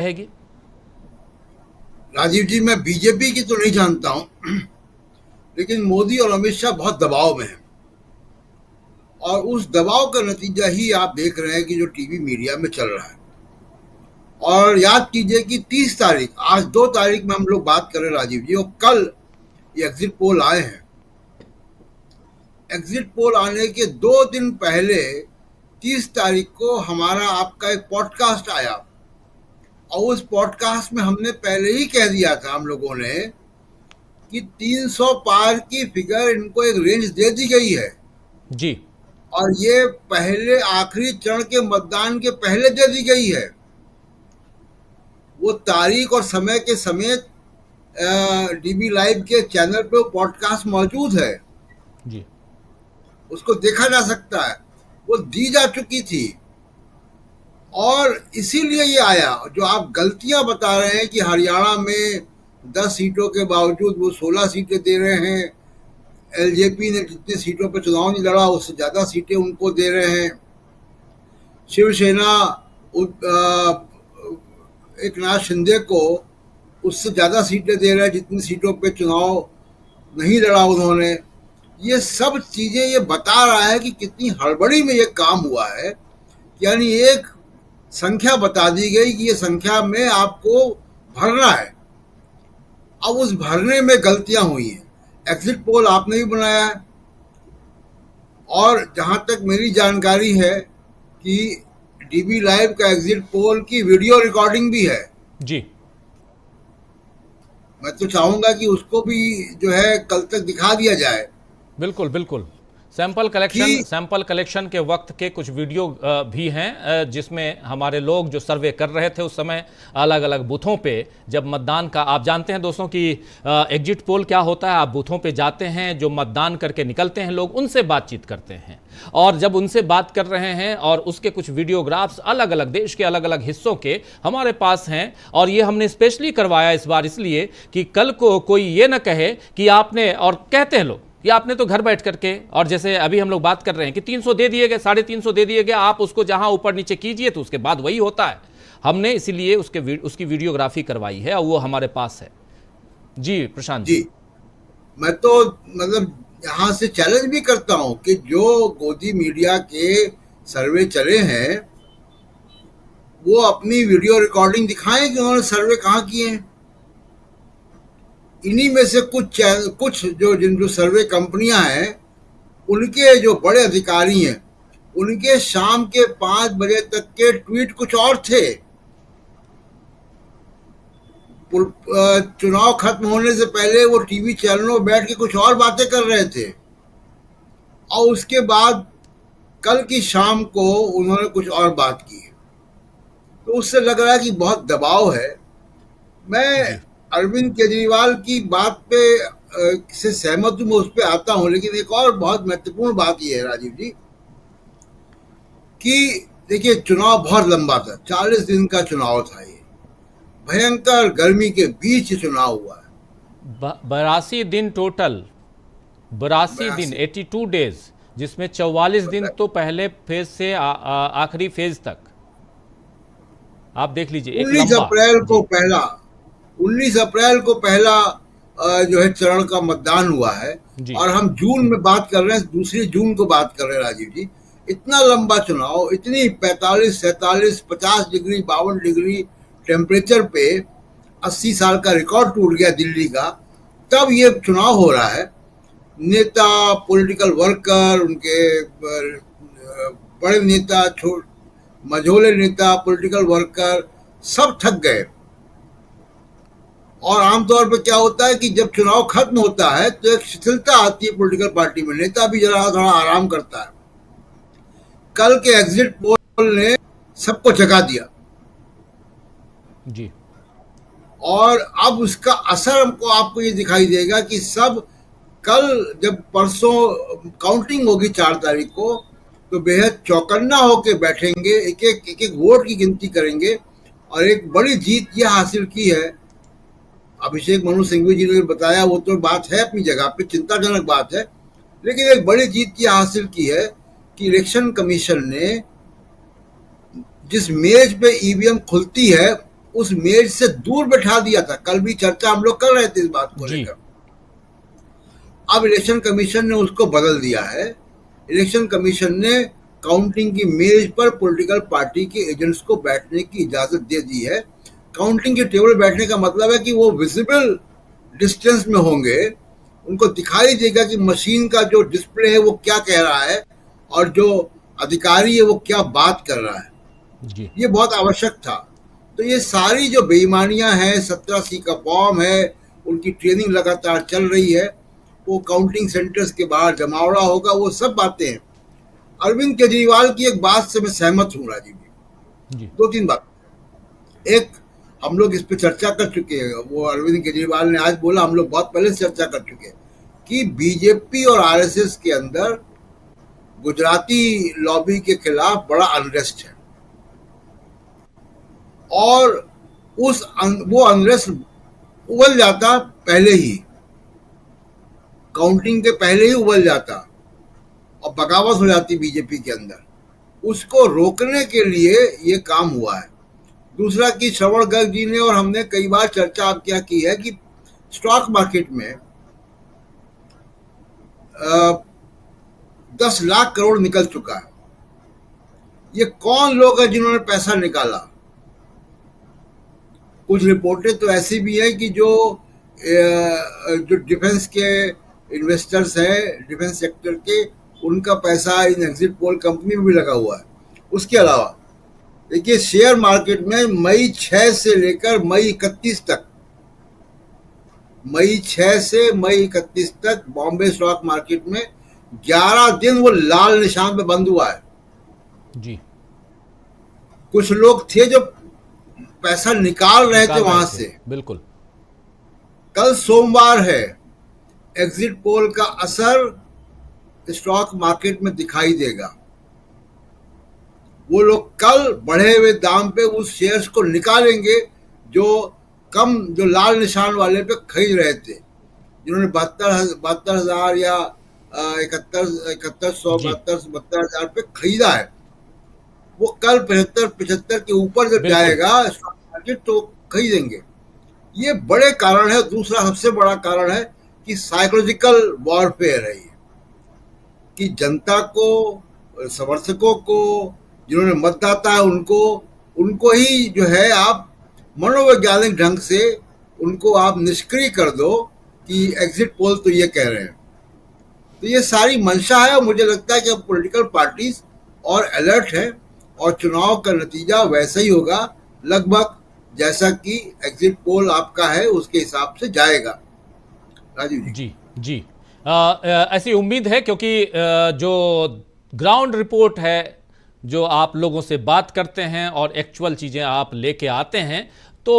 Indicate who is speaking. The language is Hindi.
Speaker 1: रहेगी?
Speaker 2: राजीव जी, मैं बीजेपी की तो नहीं जानता हूं, लेकिन मोदी और अमित शाह बहुत दबाव में हैं और उस दबाव का नतीजा ही आप देख रहे हैं कि जो टीवी मीडिया में चल रहा है। और याद कीजिए कि 30 तारीख, आज 2 तारीख में हम लोग बात कर रहे हैं राजीव जी, और कल ये एग्जिट पोल आए हैं। एग्जिट पोल आने के 2 दिन पहले 30 तारीख को हमारा आपका एक पॉडकास्ट आया और उस पॉडकास्ट में हमने पहले ही कह दिया था हम लोगों ने कि 300 पार की फिगर इनको एक रेंज दे दी गई है
Speaker 1: जी।
Speaker 2: और ये पहले आखिरी चरण के मतदान के पहले दे दी गई है। वो तारीख और समय के समेत डीबी लाइव के चैनल पे वो पॉडकास्ट मौजूद है,
Speaker 1: जी।
Speaker 2: उसको देखा जा सकता है। वो दी जा चुकी थी और इसीलिए ये आया। जो आप गलतियां बता रहे हैं कि हरियाणा में 10 सीटों के बावजूद वो 16 सीटें दे रहे हैं, एलजेपी ने जितनी सीटों पर चुनाव नहीं लड़ा उससे ज्यादा सीटें उनको दे रहे हैं, शिवसेना एक नाथ शिंदे को उससे ज्यादा सीटें दे रहे हैं जितनी सीटों पे चुनाव नहीं लड़ा उन्होंने। ये सब चीजें ये बता रहा है कि कितनी हड़बड़ी में ये काम हुआ है। यानी एक संख्या बता दी गई कि ये संख्या में आपको भरना है, अब उस भरने में गलतियां हुई हैं। एग्जिट पोल आपने भी बनाया है और जहां तक मेरी जानकारी है कि डीबी लाइव का एग्जिट पोल की वीडियो रिकॉर्डिंग भी है।
Speaker 1: जी।
Speaker 2: मैं तो चाहूंगा कि उसको भी जो है कल तक दिखा दिया जाए।
Speaker 1: बिल्कुल बिल्कुल।
Speaker 2: कि
Speaker 1: सैंपल कलेक्शन के वक्त के कुछ वीडियो भी हैं जिसमें हमारे लोग जो सर्वे कर रहे थे उस समय अलग अलग बूथों पे, जब मतदान का, आप जानते हैं दोस्तों कि एग्जिट पोल क्या होता है। आप बूथों पे जाते हैं, जो मतदान करके निकलते हैं लोग उनसे बातचीत करते हैं और जब उनसे बात कर रहे हैं और उसके कुछ वीडियोग्राफ्स अलग अलग देश के अलग अलग हिस्सों के हमारे पास हैं। और ये हमने स्पेशली करवाया इस बार इसलिए कि कल को कोई ये ना कहे कि आपने, और कहते हैं लोग या आपने तो घर बैठ करके, और जैसे अभी हम लोग बात कर रहे हैं कि 300 दे दिए गए, 350 दे दिए गए, आप उसको जहां ऊपर नीचे कीजिए तो उसके बाद वही होता है। हमने इसीलिए उसकी वीडियोग्राफी करवाई है और वो हमारे पास है। जी प्रशांत
Speaker 2: जी, मैं तो मतलब यहाँ से चैलेंज भी करता हूँ कि जो गोदी मीडिया के सर्वे चले हैं वो अपनी वीडियो रिकॉर्डिंग दिखाएं कि उन्होंने सर्वे कहाँ किए हैं। इन्हीं में से कुछ जो सर्वे कंपनियां हैं उनके जो बड़े अधिकारी हैं उनके शाम के 5 बजे तक के ट्वीट कुछ और थे। चुनाव खत्म होने से पहले वो टीवी चैनलों में बैठ के कुछ और बातें कर रहे थे और उसके बाद कल की शाम को उन्होंने कुछ और बात की। तो उससे लग रहा है कि बहुत दबाव है। मैं
Speaker 1: जी।
Speaker 2: अरविंद केजरीवाल की बात पे से सहमत हूं, मैं उस पर आता हूं, लेकिन एक और बहुत महत्वपूर्ण बात यह है राजीव जी कि देखिए चुनाव बहुत लंबा था, 40 दिन का चुनाव था। ये भयंकर गर्मी के बीच चुनाव हुआ है।
Speaker 1: 82 दिन टोटल, 82 दिन,
Speaker 2: 82
Speaker 1: 82 डेज, जिसमें 44 दिन तो पहले फेज से आखिरी फेज तक। आप देख लीजिए, एक
Speaker 2: 19
Speaker 1: लंबा।
Speaker 2: अप्रैल को
Speaker 1: जी।
Speaker 2: पहला 19 अप्रैल को पहला जो है चरण का मतदान हुआ है
Speaker 1: जी।
Speaker 2: और हम जून में बात कर रहे हैं, 2 जून को बात कर रहे हैं राजीव जी। इतना लंबा चुनाव, इतनी 45, 47, 50 डिग्री, 52 डिग्री टेम्परेचर पे 80 साल का रिकॉर्ड टूट गया दिल्ली का, तब ये चुनाव हो रहा है। नेता, पॉलिटिकल वर्कर, उनके बड़े नेता, मझोले नेता, पॉलिटिकल वर्कर सब थक गए। और आमतौर पर क्या होता है कि जब चुनाव खत्म होता है तो एक शिथिलता आती है पॉलिटिकल पार्टी में, नेता भी जरा थोड़ा आराम करता है। कल के एग्जिट पोल ने सबको जगा दिया
Speaker 1: जी।
Speaker 2: और अब उसका असर हमको आपको ये दिखाई देगा कि सब कल जब परसों काउंटिंग होगी 4 तारीख को तो बेहद चौकन्ना होकर बैठेंगे, एक एक वोट की गिनती करेंगे। और एक बड़ी जीत यह हासिल की है, अभिषेक मनु सिंघवी जी ने बताया, वो तो बात है अपनी जगह पे, चिंताजनक बात है, लेकिन एक बड़ी जीत यह हासिल की है कि इलेक्शन कमीशन ने जिस मेज पे ईवीएम खुलती है उस मेज से दूर बैठा दिया था। कल भी चर्चा हम लोग कर रहे थे इस बात को
Speaker 1: जी।
Speaker 2: लेकर। अब इलेक्शन कमीशन ने उसको बदल दिया है। इलेक्शन कमीशन ने काउंटिंग की मेज पर पॉलिटिकल पार्टी के एजेंट्स को बैठने की इजाजत दे दी है। काउंटिंग के टेबल बैठने का मतलब है कि वो विजिबल डिस्टेंस में होंगे, उनको दिखाई देगा कि मशीन का जो डिस्प्ले है वो क्या कह रहा है और जो अधिकारी है वो क्या बात कर रहा है।
Speaker 1: जी।
Speaker 2: ये बहुत आवश्यक था। तो ये सारी जो बेईमानियां हैं, 17C का फॉर्म है, उनकी ट्रेनिंग लगातार चल रही है, वो काउंटिंग सेंटर्स के बाहर जमावड़ा होगा, वो सब बातें हैं। अरविंद केजरीवाल की एक बात से मैं सहमत हूँ राजीव जी।
Speaker 1: जी।
Speaker 2: दो तीन बात। एक, हम लोग इस पे चर्चा कर चुके हैं, वो अरविंद केजरीवाल ने आज बोला, हम लोग बहुत पहले से चर्चा कर चुके हैं कि बीजेपी और आरएसएस के अंदर गुजराती लॉबी के खिलाफ बड़ा अनरेस्ट है और वो अनरेस्ट उबल जाता पहले ही, काउंटिंग के पहले ही उबल जाता और बगावत हो जाती बीजेपी के अंदर। उसको रोकने के लिए ये काम हुआ है। दूसरा कि श्रवण गर्ग जी ने और हमने कई बार चर्चा आप क्या की है कि स्टॉक मार्केट में 10 लाख करोड़ निकल चुका है। ये कौन लोग हैं जिन्होंने पैसा निकाला? कुछ रिपोर्टें तो ऐसी भी हैं कि जो डिफेंस के इन्वेस्टर्स हैं, डिफेंस सेक्टर के, उनका पैसा इन एग्जिट पोल कंपनी में भी लगा हुआ है। उसके अलावा देखिए, शेयर मार्केट में मई 6 से लेकर मई 31 तक, मई 6 से मई 31 तक बॉम्बे स्टॉक मार्केट में 11 दिन वो लाल निशान पे बंद हुआ है।
Speaker 1: जी।
Speaker 2: कुछ लोग थे जो पैसा निकाल रहे थे वहां से।
Speaker 1: बिल्कुल।
Speaker 2: कल सोमवार है, एग्जिट पोल का असर स्टॉक मार्केट में दिखाई देगा। वो लोग कल बढ़े हुए दाम पे उस शेयर्स को निकालेंगे जो लाल निशान वाले पे खरीद रहे थे, जिन्होंने 72,000 या 72,000 पे खरीदा है। वो कल 75 के ऊपर जब जाएगा स्टॉक मार्केट तो खरीदेंगे। ये बड़े कारण है। दूसरा सबसे बड़ा कारण है कि साइकोलॉजिकल वॉरफेयर है ये, कि जनता को, समर्थकों को, जिन्होंने मतदाता है उनको ही जो है आप मनोवैज्ञानिक ढंग से उनको आप निष्क्रिय कर दो कि एग्जिट पोल तो ये कह रहे हैं। तो ये सारी मंशा है और मुझे लगता है कि अब पॉलिटिकल पार्टीज और अलर्ट है और चुनाव का नतीजा वैसा ही होगा, लगभग जैसा कि एग्जिट पोल आपका है उसके हिसाब से जाएगा। राजीव जी।
Speaker 1: जी। जी। ऐसी उम्मीद है क्योंकि जो ग्राउंड रिपोर्ट है, जो आप लोगों से बात करते हैं और एक्चुअल चीज़ें आप लेके आते हैं,